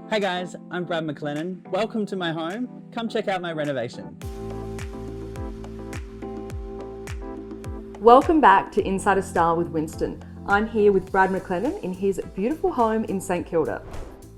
Hey guys, I'm Brad McLennan. Welcome to my home. Come check out my renovation. Welcome back to Inside a Style with Wynstan. I'm here with Brad McLennan in his beautiful home in St Kilda.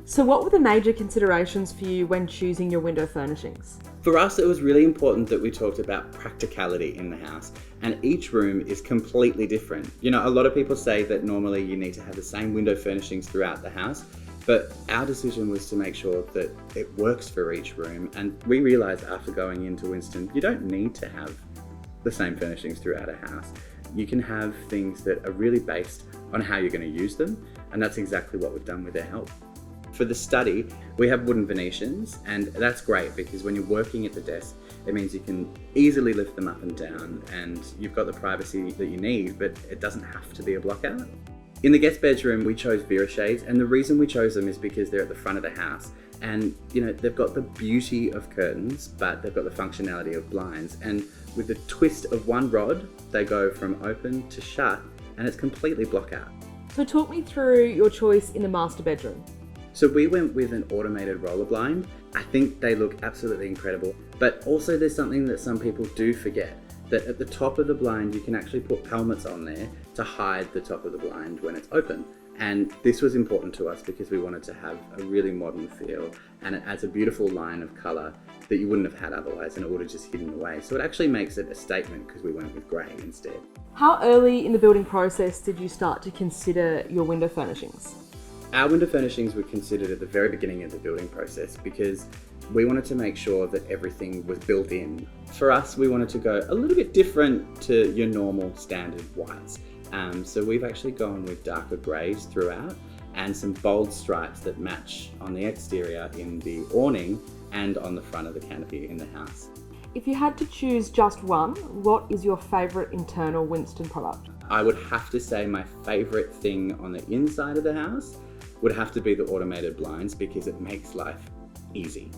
So what were the major considerations for you when choosing your window furnishings? For us, it was really important that we talked about practicality in the house, and each room is completely different. You know, a lot of people say that normally you need to have the same window furnishings throughout the house, but our decision was to make sure that it works for each room. And we realized after going into Wynstan, you don't need to have the same furnishings throughout a house. You can have things that are really based on how you're going to use them, and that's exactly what we've done with their help. For the study, we have wooden Venetians, and that's great because when you're working at the desk, it means you can easily lift them up and down, and you've got the privacy that you need, but it doesn't have to be a blockout. In the guest bedroom, we chose Vera shades, and the reason we chose them is because they're at the front of the house. And you know, they've got the beauty of curtains, but they've got the functionality of blinds. And with the twist of one rod, they go from open to shut, and it's completely block out. So talk me through your choice in the master bedroom. So we went with an automated roller blind. I think they look absolutely incredible, but also there's something that some people do forget, that at the top of the blind, you can actually put pelmets on there to hide the top of the blind when it's open. And this was important to us because we wanted to have a really modern feel, and it adds a beautiful line of colour that you wouldn't have had otherwise, and it would have just hidden away. So it actually makes it a statement because we went with grey instead. How early in the building process did you start to consider your window furnishings? Our window furnishings were considered at the very beginning of the building process because we wanted to make sure that everything was built in. For us, we wanted to go a little bit different to your normal standard whites. So we've actually gone with darker greys throughout and some bold stripes that match on the exterior in the awning and on the front of the canopy in the house. If you had to choose just one, what is your favourite internal Wynstan product? I would have to say my favourite thing on the inside of the house would have to be the automated blinds because it makes life easy.